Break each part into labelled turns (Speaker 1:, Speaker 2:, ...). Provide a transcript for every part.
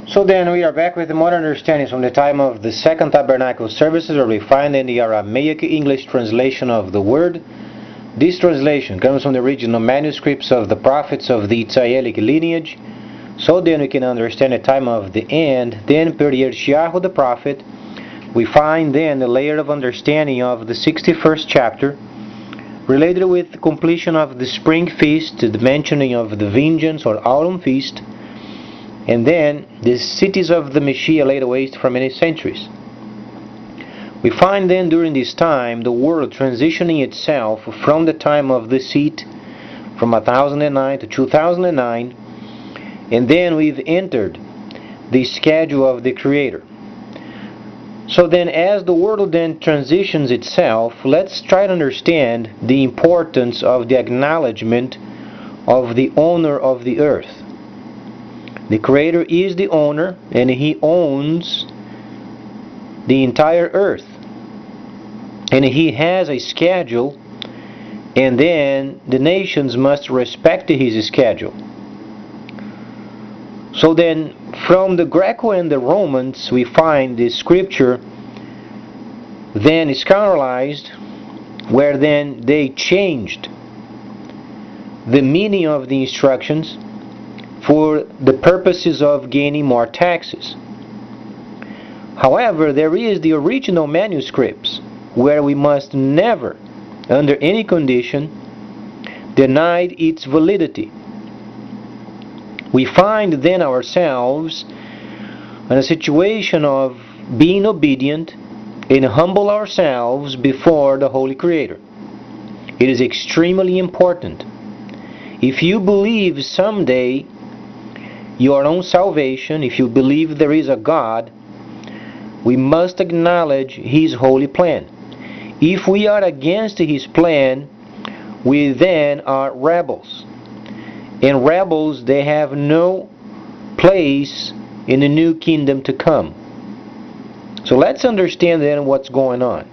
Speaker 1: So then we are back with the modern understandings from the time of the Second Tabernacle services, where we find in the Aramaic English translation of the word. This translation comes from the original manuscripts of the prophets of the Israelic lineage. So then we can understand the time of the end. Then per Yeshayahu the prophet, we find then the layer of understanding of the 61st chapter, related with the completion of the spring feast, the mentioning of the vengeance or autumn feast, and then the cities of the Messiah laid waste for many centuries. We find then during this time the world transitioning itself from the time of the seat from 1009 to 2009, and then we've entered the schedule of the Creator. So then as the world then transitions itself, let's try to understand the importance of the acknowledgement of the owner of the earth. The Creator is the owner, and He owns the entire earth. And He has a schedule, and then the nations must respect His schedule. So then, from the Greco and the Romans, we find the scripture then is scandalized, where then they changed the meaning of the instructions for the purposes of gaining more taxes. However, there is the original manuscripts where we must never, under any condition, deny its validity. We find then ourselves in a situation of being obedient and humble ourselves before the Holy Creator. It is extremely important. If you believe someday your own salvation, if you believe there is a God, we must acknowledge His holy plan. If we are against His plan, we then are rebels. And rebels, they have no place in the new kingdom to come. So let's understand then what's going on.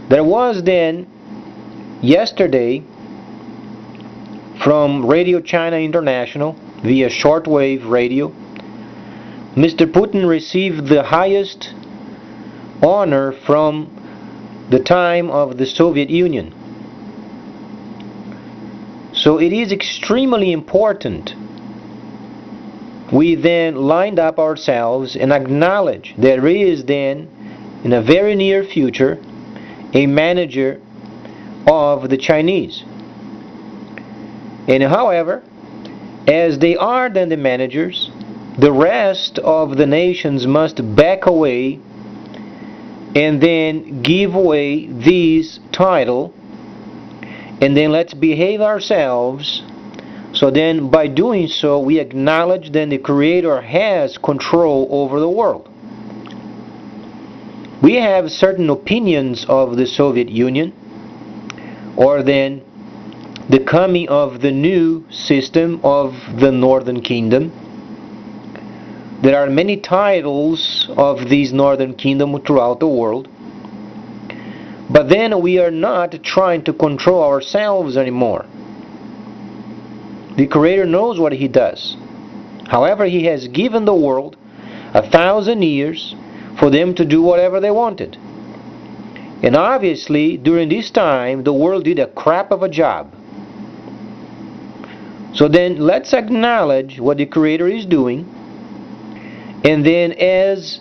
Speaker 1: There was then, yesterday, from Radio China International, via shortwave radio, Mr. Putin received the highest honor from the time of the Soviet Union. So it is extremely important we then lined up ourselves and acknowledge there is then, in a very near future, a manager of the Chinese. And however, as they are then the managers, the rest of the nations must back away and then give away this title, and then let's behave ourselves. So then by doing so, we acknowledge then the Creator has control over the world. We have certain opinions of the Soviet Union, or then the coming of the new system of the Northern Kingdom. There are many titles of this Northern Kingdom throughout the world. But then we are not trying to control ourselves anymore. The Creator knows what He does. However, He has given the world 1,000 years for them to do whatever they wanted. And obviously, during this time, the world did a crap of a job. So then, let's acknowledge what the Creator is doing. And then as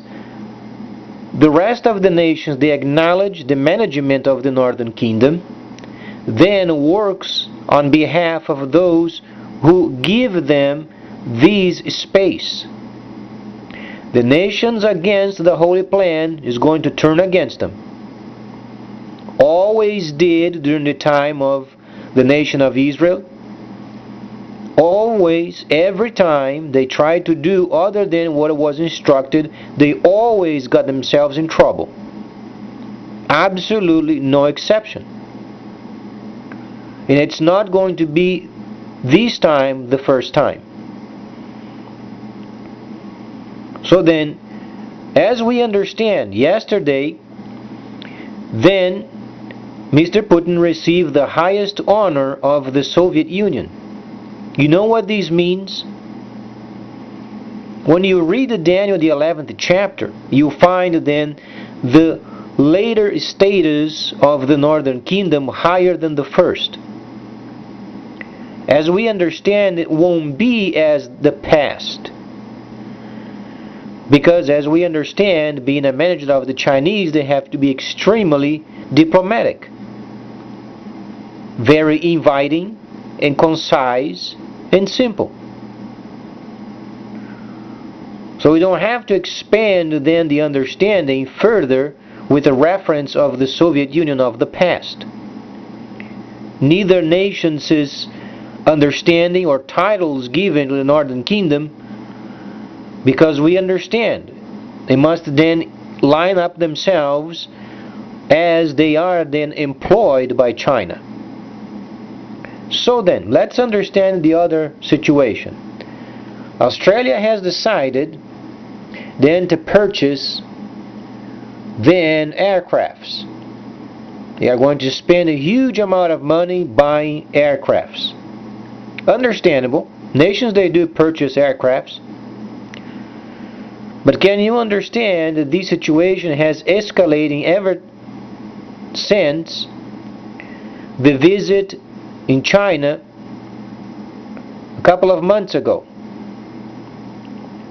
Speaker 1: the rest of the nations, they acknowledge the management of the Northern Kingdom, then works on behalf of those who give them this space. The nations against the holy plan is going to turn against them. Always did during the time of the nation of Israel. Always, every time they tried to do other than what was instructed, they always got themselves in trouble. Absolutely no exception. And it's not going to be this time the first time. So then, as we understand, yesterday, then Mr. Putin received the highest honor of the Soviet Union. You know what this means? when you read Daniel the 11th chapter, you find then the later status of the northern kingdom higher than the first. As we understand, it won't be as the past. Because as we understand, being a manager of the Chinese, they have to be extremely diplomatic. Very inviting and concise and simple. So we don't have to expand then the understanding further with a reference of the Soviet Union of the past. Neither nation's understanding or titles given to the Northern Kingdom, because we understand they must then line up themselves as they are then employed by China. So then, let's understand the other situation. Australia has decided then to purchase then aircrafts. They are going to spend a huge amount of money buying aircrafts. Understandable. Nations, they do purchase aircrafts. But can you understand that this situation has escalating ever since the visit in China a couple of months ago?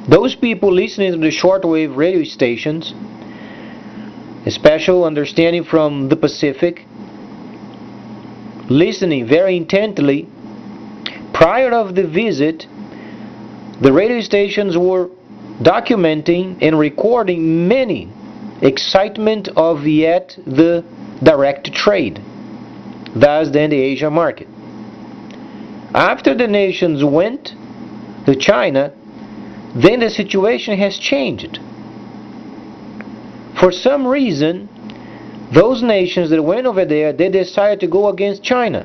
Speaker 1: Those people listening to the shortwave radio stations, a special understanding from the Pacific, listening very intently, prior of the visit, the radio stations were documenting and recording many excitement of yet the direct trade, thus then the Asia market. After the nations went to China, then the situation has changed. For some reason, those nations that went over there, they decided to go against China.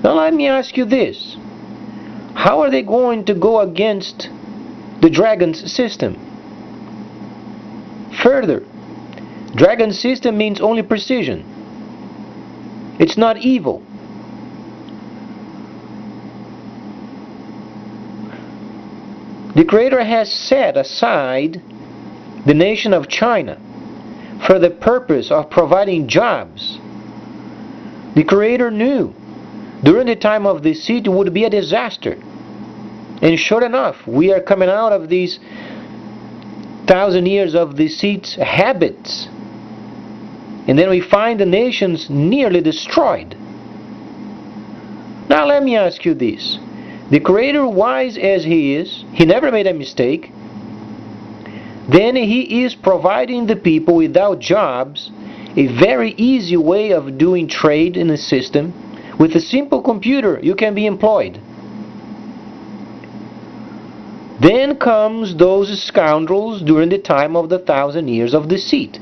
Speaker 1: Now let me ask you this. How are they going to go against the Dragon's system? Further, Dragon's system means only precision. It's not evil. The Creator has set aside the nation of China for the purpose of providing jobs. The Creator knew during the time of deceit it would be a disaster. And sure enough, we are coming out of these 1,000 years of deceit habits. And then we find the nations nearly destroyed. Now let me ask you this. The Creator, wise as He is, He never made a mistake. Then He is providing the people without jobs a very easy way of doing trade in the system. With a simple computer, you can be employed. Then comes those scoundrels during the time of the 1,000 years of deceit.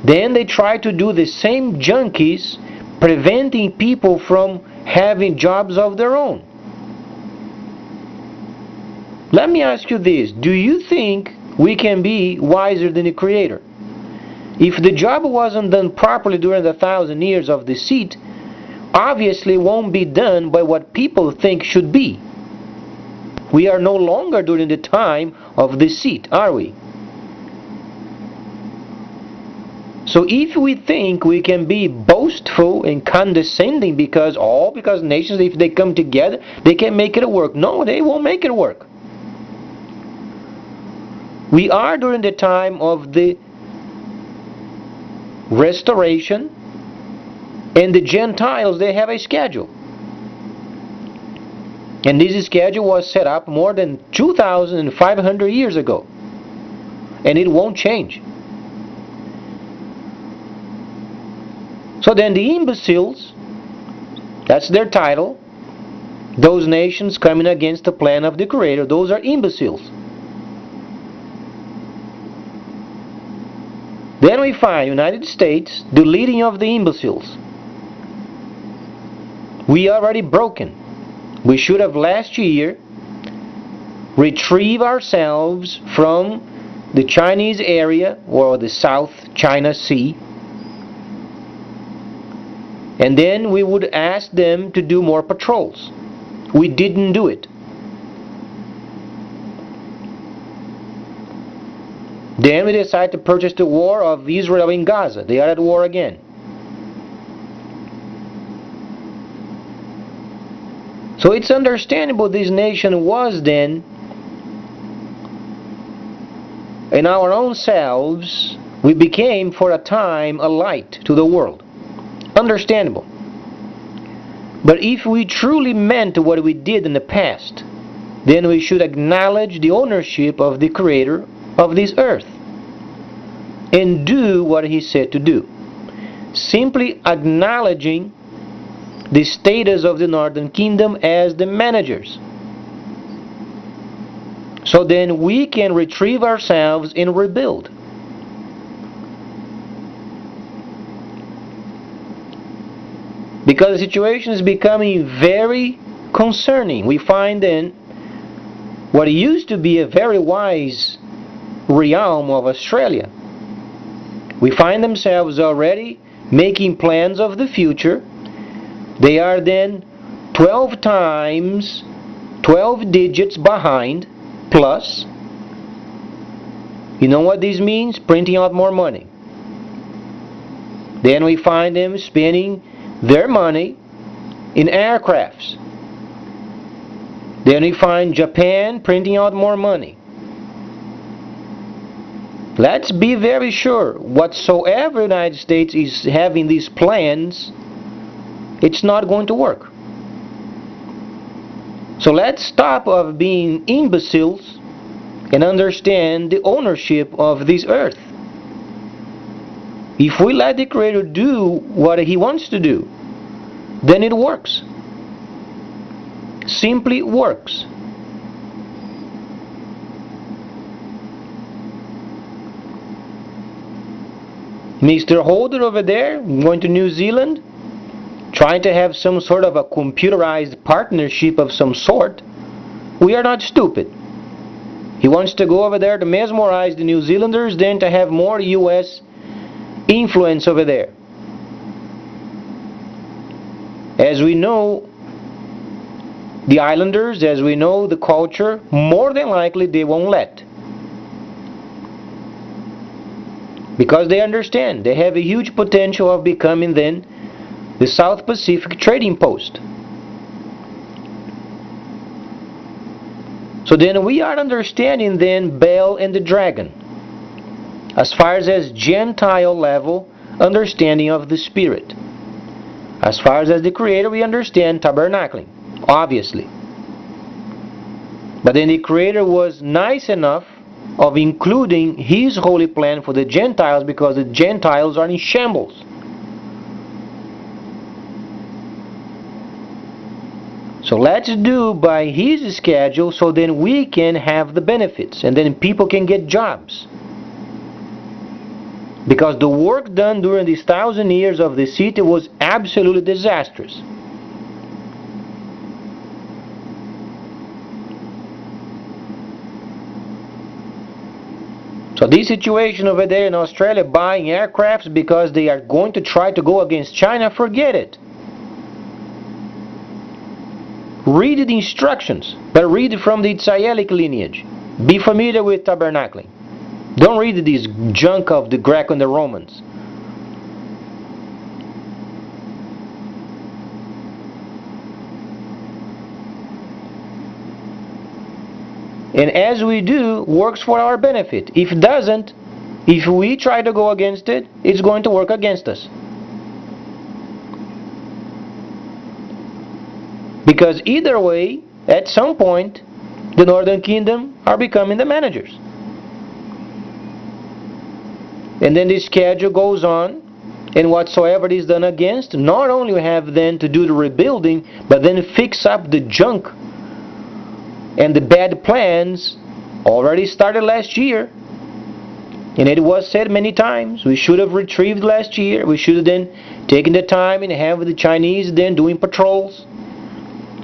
Speaker 1: Then they try to do the same junkies, preventing people from having jobs of their own. Let me ask you this. Do you think we can be wiser than the Creator? If the job wasn't done properly during the 1,000 years of deceit, obviously it won't be done by what people think should be. We are no longer during the time of deceit, are we? So if we think we can be boastful and condescending because nations, if they come together, they can make it work. No, they won't make it work. We are during the time of the restoration, and the Gentiles, they have a schedule. And this schedule was set up more than 2,500 years ago. And it won't change. So then the imbeciles, that's their title, those nations coming against the plan of the Creator, those are imbeciles. Then we find United States, the leading of the imbeciles. We are already broken. We should have last year retrieved ourselves from the Chinese area or the South China Sea, and then we would ask them to do more patrols. we didn't do it. Then we decide to purchase the war of Israel in Gaza. They are at war again. So it's understandable this nation was then, in our own selves, we became for a time a light to the world. Understandable. But if we truly meant what we did in the past, then we should acknowledge the ownership of the Creator of this earth and do what He said to do. Simply acknowledging the status of the Northern Kingdom as the managers. So then we can retrieve ourselves and rebuild. Because the situation is becoming very concerning. We find then what used to be a very wise realm of Australia. We find themselves already making plans of the future. They are then 12 times, 12 digits behind, plus. You know what this means? Printing out more money. Then we find them spending their money in aircrafts. Then we find Japan printing out more money. Let's be very sure, whatsoever the United States is having these plans, it's not going to work. So let's stop of being imbeciles and understand the ownership of this earth. If we let the Creator do what He wants to do, then it works. Simply works. Mr. Holder over there, going to New Zealand, trying to have some sort of a computerized partnership of some sort. We are not stupid. He wants to go over there to mesmerize the New Zealanders, then to have more U.S. influence over there. As we know the islanders, as we know the culture, more than likely they won't let. Because they understand they have a huge potential of becoming then the South Pacific trading post. So then we are understanding then Baal and the dragon as far as Gentile level understanding of the Spirit. As far as the Creator, we understand tabernacling, obviously. But then the Creator was nice enough of including His holy plan for the Gentiles, because the Gentiles are in shambles. So let's do by His schedule, so then we can have the benefits, and then people can get jobs. Because the work done during these 1,000 years of the city was absolutely disastrous. So this situation over there in Australia, buying aircrafts because they are going to try to go against China, forget it. Read the instructions, but read it from the Itzaelic lineage. Be familiar with tabernacling. Don't read this junk of the Greek and the Romans. And as we do, works for our benefit. If it doesn't, if we try to go against it, it's going to work against us. Because either way, at some point, the Northern Kingdom are becoming the managers. And then the schedule goes on, and whatsoever is done against, not only have then to do the rebuilding, but then fix up the junk and the bad plans already started last year. And it was said many times, we should have retrieved last year. We should have then taken the time and have the Chinese then doing patrols.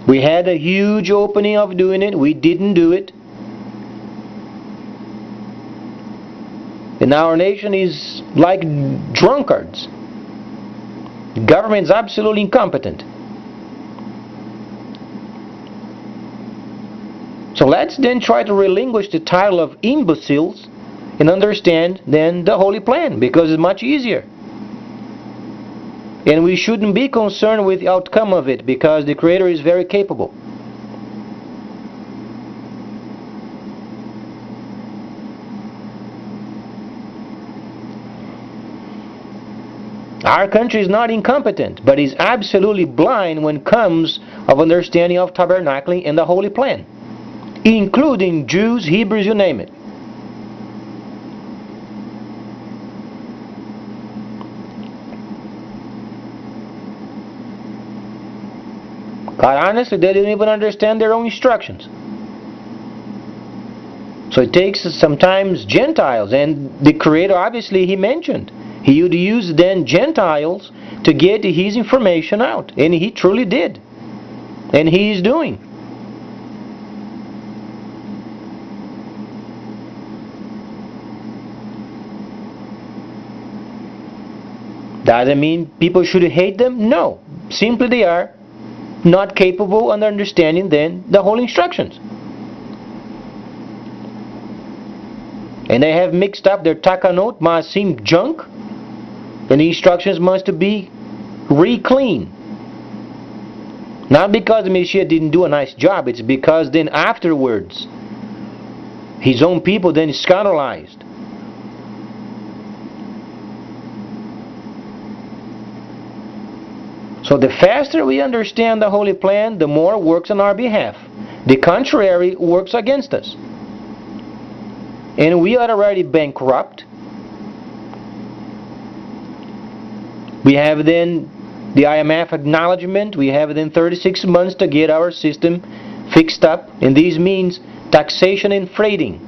Speaker 1: We had a huge opening of doing it. We didn't do it. And our nation is like drunkards. The government is absolutely incompetent. So let's then try to relinquish the title of imbeciles and understand then the holy plan, because it's much easier. And we shouldn't be concerned with the outcome of it, because the Creator is very capable. Our country is not incompetent, but is absolutely blind when it comes of understanding of tabernacling and the holy plan, including Jews, Hebrews, you name it. Quite honestly, they didn't even understand their own instructions. So it takes sometimes Gentiles, and the Creator, obviously, He mentioned He would use then Gentiles to get His information out, and He truly did, and He is doing. Doesn't mean people should hate them? No. Simply they are not capable of understanding then the whole instructions. And they have mixed up their takanot, maasim, junk, and the instructions must be re-clean. Not because the Messiah didn't do a nice job, it's because then afterwards His own people then scandalized. So the faster we understand the holy plan, the more it works on our behalf. The contrary works against us. And we are already bankrupt. We have then the IMF acknowledgement. We have then 36 months to get our system fixed up. And this means taxation and freighting.